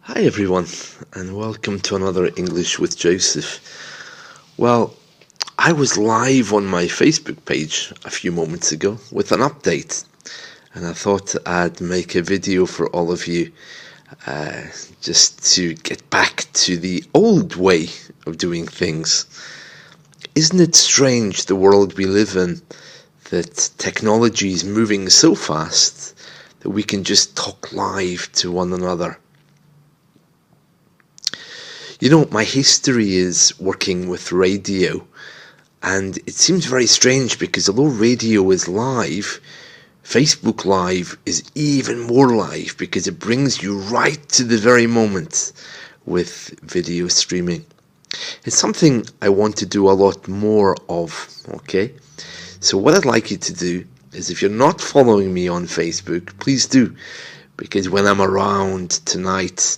Hi everyone, and welcome to another English with Joseph. Well, I was live on my Facebook page a few moments ago with an update, and I thought I'd make a video for all of you just to get back to the old way of doing things. Isn't it strange, the world we live in, that technology is moving so fast that we can just talk live to one another? You know, my history is working with radio, and it seems very strange because although radio is live, Facebook Live is even more live because it brings you right to the very moment with video streaming. It's something I want to do a lot more of, okay? So what I'd like you to do is, if you're not following me on Facebook, please do, because when I'm around tonight,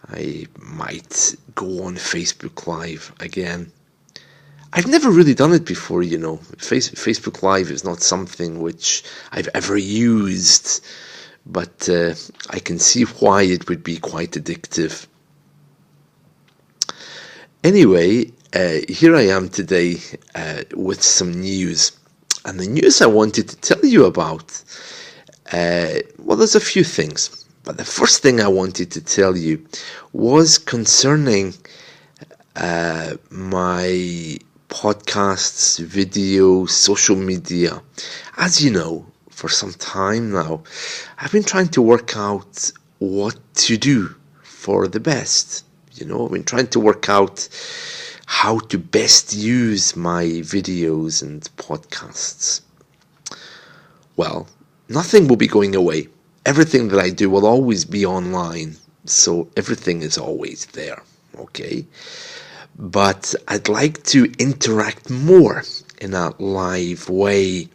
I might go on Facebook Live again. I've never really done it before, you know. Facebook Live is not something which I've ever used, but I can see why it would be quite addictive. Anyway, here I am today with some news. And the news I wanted to tell you about, well, there's a few things. But the first thing I wanted to tell you was concerning my podcasts, videos, social media. As you know, for some time now, I've been trying to work out what to do for the best. You know, I've been trying to work out how to best use my videos and podcasts. Well, nothing will be going away. Everything that I do will always be online, so everything is always there, okay? But I'd like to interact more in a live way.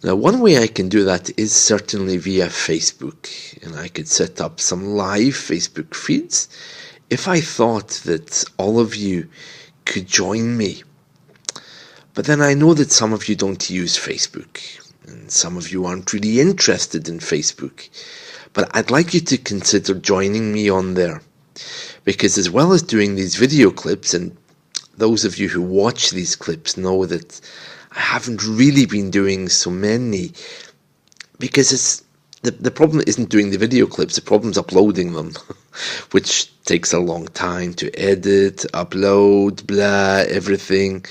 Now, one way I can do that is certainly via Facebook, and I could set up some live Facebook feeds if I thought that all of you could join me. But then I know that some of you don't use Facebook, and some of you aren't really interested in Facebook. But I'd like you to consider joining me on there. Because as well as doing these video clips, and those of you who watch these clips know that I haven't really been doing so many, because the problem isn't doing the video clips, the problem's uploading them, which takes a long time to edit, upload, blah, everything.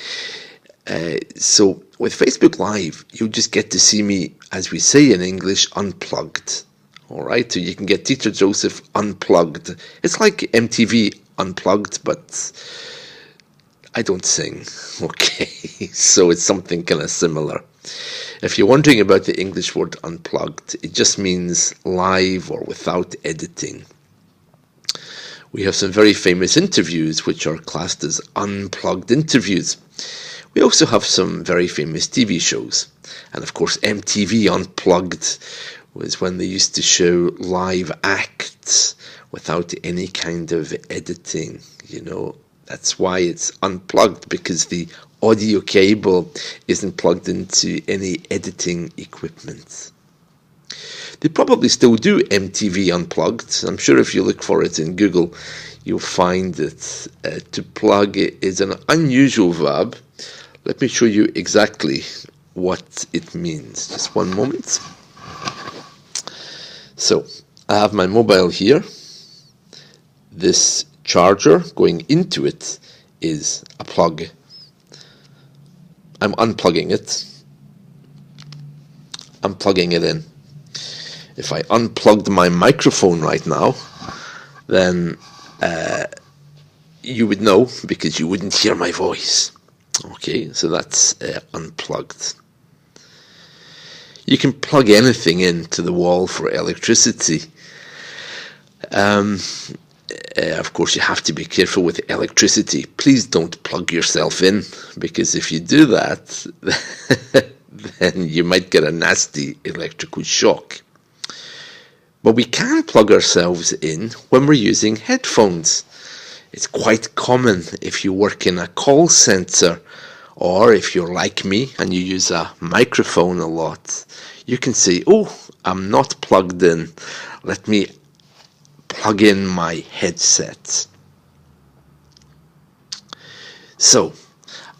So with Facebook Live, you just get to see me, as we say in English, unplugged. All right, so you can get Teacher Joseph unplugged. It's like MTV Unplugged, but I don't sing, okay? So it's something kind of similar. If you're wondering about the English word unplugged, it just means live or without editing. We have some very famous interviews which are classed as unplugged interviews. We also have some very famous TV shows. And of course, MTV Unplugged was when they used to show live acts without any kind of editing, you know. That's why it's unplugged, because the audio cable isn't plugged into any editing equipment. They probably still do MTV Unplugged. I'm sure if you look for it in Google, you'll find that to plug is an unusual verb. Let me show you exactly what it means. Just one moment. So, I have my mobile here. This charger going into it is a plug. I'm unplugging it. I'm plugging it in. If I unplugged my microphone right now, then you would know, because you wouldn't hear my voice. Okay, so that's unplugged. You can plug anything into the wall for electricity. Of course, you have to be careful with electricity. Please don't plug yourself in, because if you do that, then you might get a nasty electrical shock. But we can plug ourselves in when we're using headphones. It's quite common if you work in a call center, or if you're like me and you use a microphone a lot. You can say, oh, I'm not plugged in. Let me plug in my headset. So,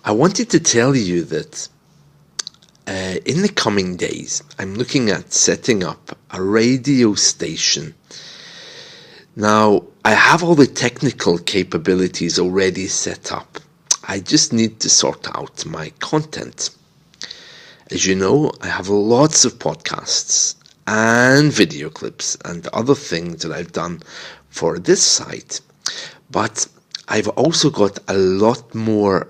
I wanted to tell you that in the coming days, I'm looking at setting up a radio station. Now, I have all the technical capabilities already set up. I just need to sort out my content. As you know, I have lots of podcasts and video clips and other things that I've done for this site. But I've also got a lot more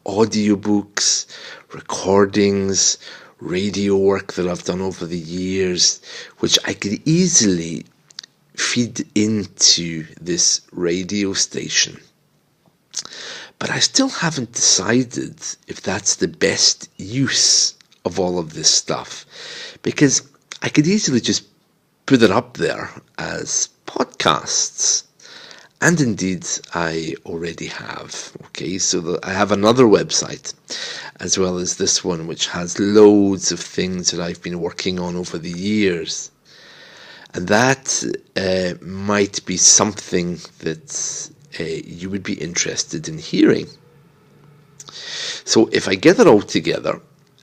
audiobooks, recordings, radio work that I've done over the years, which I could easily feed into this radio station. But I still haven't decided if that's the best use of all of this stuff, because I could easily just put it up there as podcasts. And indeed, I already have. Okay, so I have another website, as well as this one, which has loads of things that I've been working on over the years. And that might be something that you would be interested in hearing. So if I get it all together,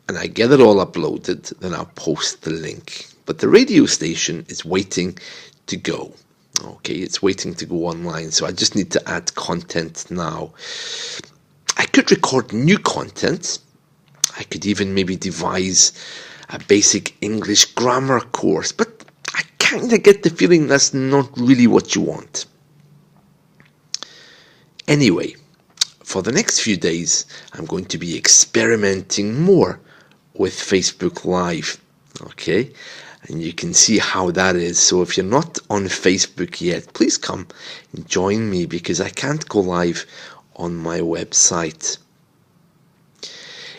and I get it all uploaded, then I'll post the link. But the radio station is waiting to go. Okay, it's waiting to go online, so I just need to add content now. I could record new content. I could even maybe devise a basic English grammar course, but I kind of get the feeling that's not really what you want. Anyway, for the next few days, I'm going to be experimenting more with Facebook Live. Okay, and you can see how that is. So if you're not on Facebook yet, please come and join me, because I can't go live on my website.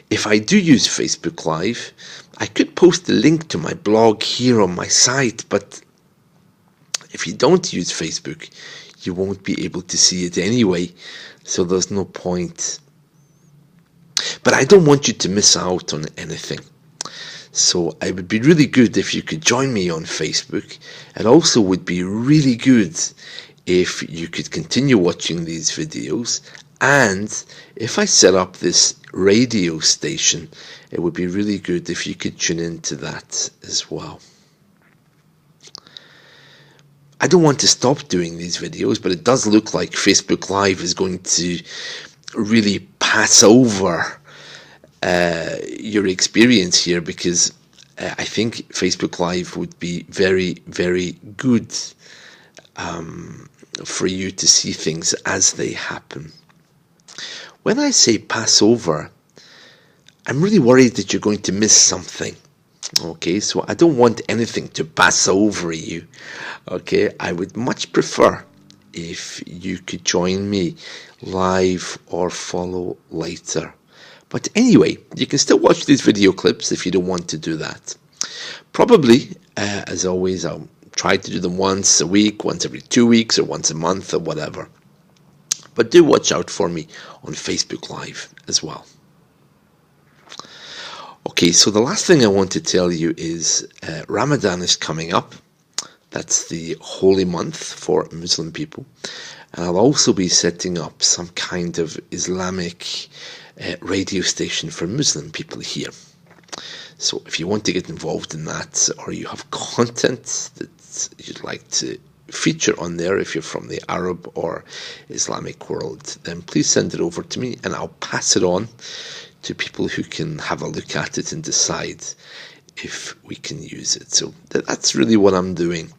If I do use Facebook Live, I could post the link to my blog here on my site, but if you don't use Facebook, you won't be able to see it anyway, so there's no point. But I don't want you to miss out on anything. So it would be really good if you could join me on Facebook. It also would be really good if you could continue watching these videos. And if I set up this radio station, it would be really good if you could tune into that as well. I don't want to stop doing these videos, but it does look like Facebook Live is going to really pass over your experience here, because I think Facebook Live would be very, very good for you to see things as they happen. When I say pass over, I'm really worried that you're going to miss something. Okay, so I don't want anything to pass over you. Okay, I would much prefer if you could join me live or follow later. But anyway, you can still watch these video clips if you don't want to do that. Probably, as always, I'll try to do them once a week, once every 2 weeks, or once a month, or whatever. But do watch out for me on Facebook Live as well. Okay, so the last thing I want to tell you is Ramadan is coming up. That's the holy month for Muslim people. And I'll also be setting up some kind of Islamic radio station for Muslim people here. So if you want to get involved in that, or you have content that you'd like to feature on there, if you're from the Arab or Islamic world, then please send it over to me and I'll pass it on to people who can have a look at it and decide if we can use it. So that's really what I'm doing.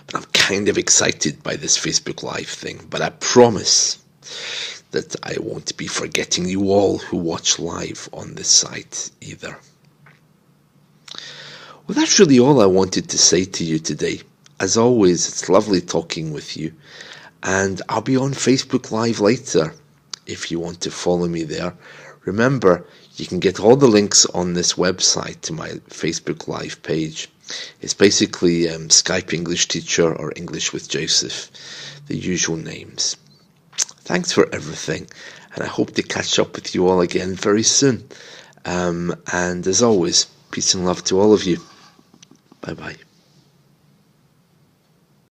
But I'm kind of excited by this Facebook Live thing, but I promise that I won't be forgetting you all who watch live on this site either. Well, that's really all I wanted to say to you today. As always, it's lovely talking with you, and I'll be on Facebook Live later if you want to follow me there. Remember, you can get all the links on this website to my Facebook Live page. It's basically Skype English Teacher or English with Joseph, the usual names. Thanks for everything, and I hope to catch up with you all again very soon. And as always, peace and love to all of you. Bye-bye.